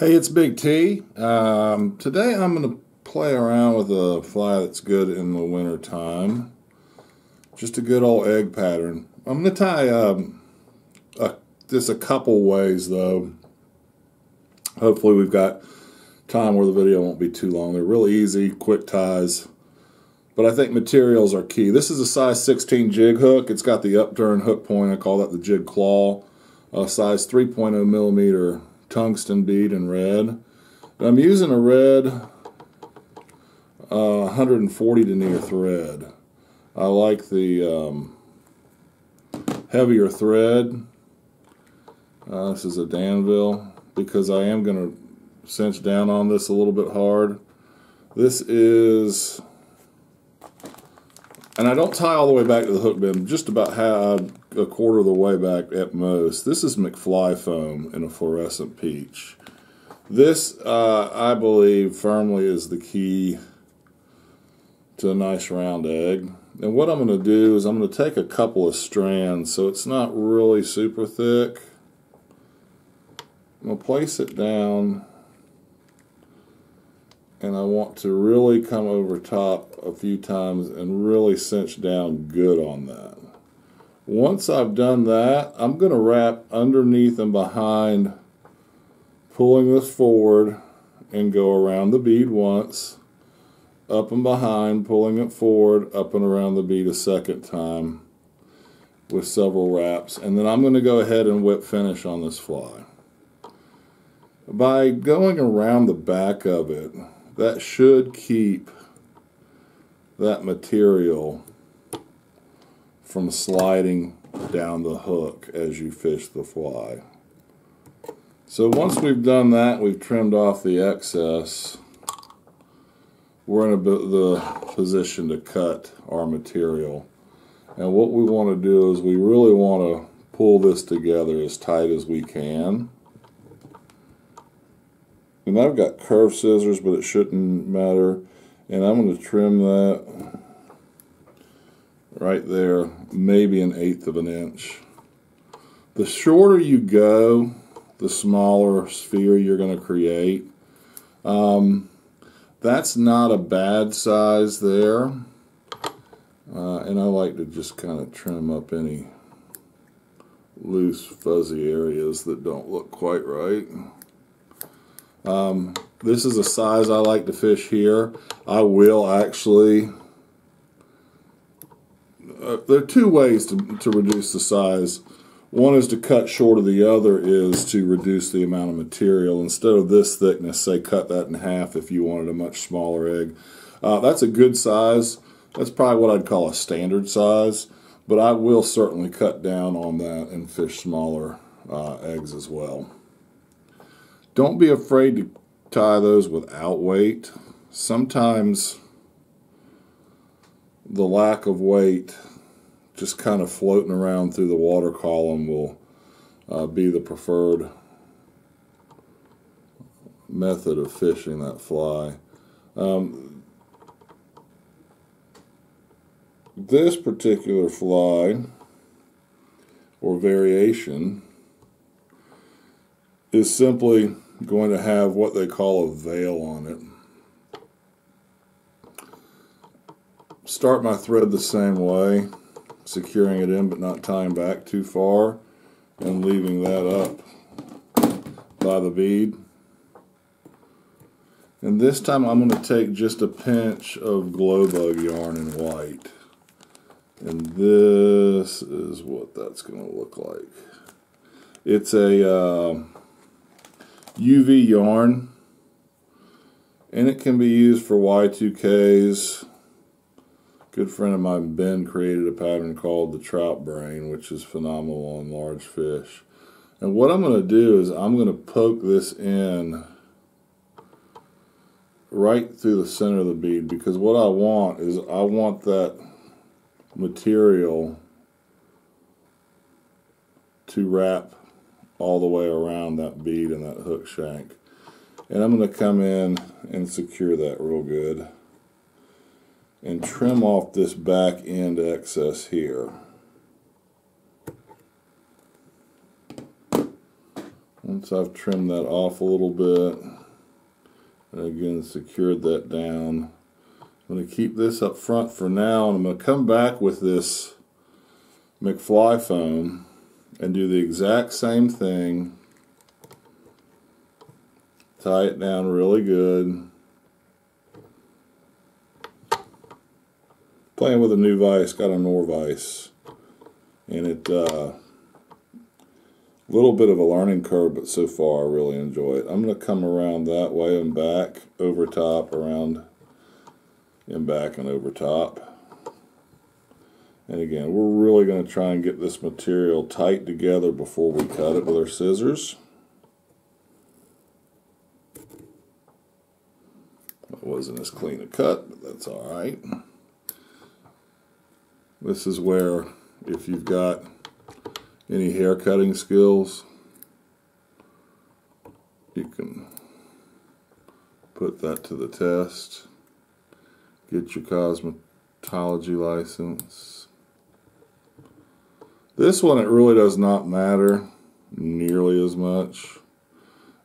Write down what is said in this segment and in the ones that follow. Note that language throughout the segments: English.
Hey, it's Big T. Today I'm going to play around with a fly that's good in the winter time. Just a good old egg pattern. I'm going to tie this a couple ways though. Hopefully we've got time where the video won't be too long. They're really easy, quick ties. But I think materials are key. This is a size 16 jig hook. It's got the upturn hook point. I call that the jig claw. Size 3.0 millimeter tungsten bead in red. And I'm using a red 140 denier thread. I like the heavier thread. This is a Danville because I am going to cinch down on this a little bit hard. This is, and I don't tie all the way back to the hook bend, just about a quarter of the way back at most. This is McFly foam in a fluorescent peach. This, I believe, firmly is the key to a nice round egg. And what I'm going to do is I'm going to take a couple of strands so it's not really super thick. I'm going to place it down, and I want to really come over top a few times and really cinch down good on that. Once I've done that, I'm going to wrap underneath and behind, pulling this forward, and go around the bead once, up and behind, pulling it forward, up and around the bead a second time with several wraps. And then I'm going to go ahead and whip finish on this fly. By going around the back of it, that should keep that material from sliding down the hook as you fish the fly. So once we've done that, we've trimmed off the excess, we're in the position to cut our material. And what we want to do is we really want to pull this together as tight as we can. And I've got curved scissors, but it shouldn't matter. And I'm going to trim that right there, maybe 1/8 of an inch. The shorter you go, the smaller sphere you're going to create. That's not a bad size there. And I like to just kind of trim up any loose, fuzzy areas that don't look quite right. This is a size I like to fish here. I will actually, there are two ways to reduce the size. One is to cut short of the other is to reduce the amount of material. Instead of this thickness, say cut that in half if you wanted a much smaller egg. That's a good size. That's probably what I'd call a standard size, but I will certainly cut down on that and fish smaller eggs as well. Don't be afraid to tie those without weight. Sometimes the lack of weight, just kind of floating around through the water column, will be the preferred method of fishing that fly. This particular fly, or variation, is simply going to have what they call a veil on it. Start my thread the same way, securing it in but not tying back too far, and leaving that up by the bead. And this time I'm going to take just a pinch of glow bug yarn in white. And this is what that's going to look like. It's a UV yarn, and it can be used for Y2Ks. A good friend of mine, Ben, created a pattern called the Trout Brain, which is phenomenal on large fish. And what I'm going to do is I'm going to poke this in right through the center of the bead, because what I want is I want that material to wrap all the way around that bead and that hook shank. And I'm going to come in and secure that real good and trim off this back end excess here. Once I've trimmed that off a little bit, and again secured that down, I'm going to keep this up front for now, and I'm going to come back with this McFly foam and do the exact same thing. Tie it down really good. Playing with a new vise, got a Norvise, and it little bit of a learning curve, but so far I really enjoy it. I'm going to come around that way and back, over top, around and back and over top. And again, we're really going to try and get this material tight together before we cut it with our scissors. That wasn't as clean a cut, but that's all right. This is where, if you've got any hair cutting skills, you can put that to the test. Get your cosmetology license. This one, it really does not matter nearly as much.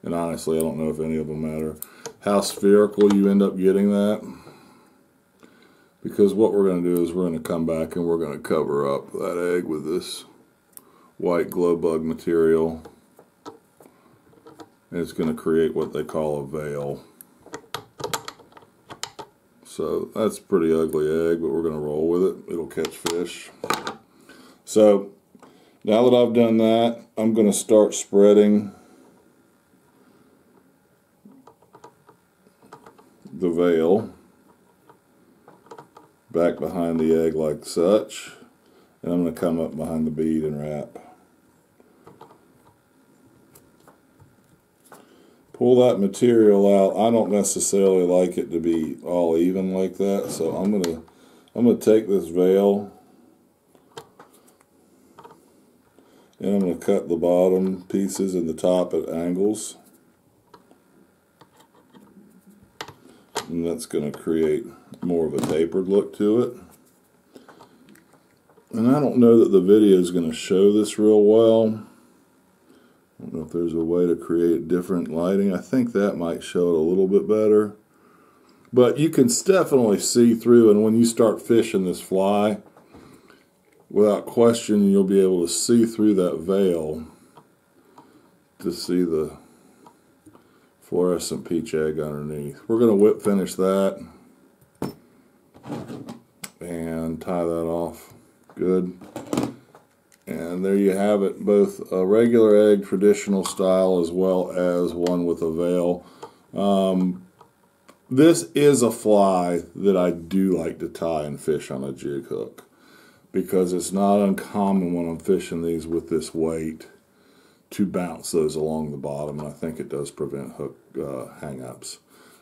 And honestly, I don't know if any of them matter. How spherical you end up getting that. Because what we're going to do is we're going to come back and we're going to cover up that egg with this white glow bug material. And it's going to create what they call a veil. So that's a pretty ugly egg, but we're going to roll with it. It'll catch fish. So now that I've done that, I'm going to start spreading the veil back behind the egg like such, and I'm going to come up behind the bead and wrap. Pull that material out. I don't necessarily like it to be all even like that, so I'm gonna take this veil and I'm going to cut the bottom pieces and the top at angles. And that's going to create more of a tapered look to it. And I don't know that the video is going to show this real well. I don't know if there's a way to create different lighting. I think that might show it a little bit better. But you can definitely see through, and when you start fishing this fly, without question, you'll be able to see through that veil to see the fluorescent peach egg underneath. We're going to whip finish that and tie that off good. And there you have it, both a regular egg traditional style as well as one with a veil. This is a fly that I do like to tie and fish on a jig hook, because it's not uncommon when I'm fishing these with this weight to bounce those along the bottom, and I think it does prevent hook hang-ups.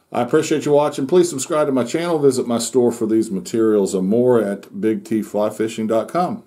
I appreciate you watching. Please subscribe to my channel. Visit my store for these materials and more at BigTFlyFishing.com.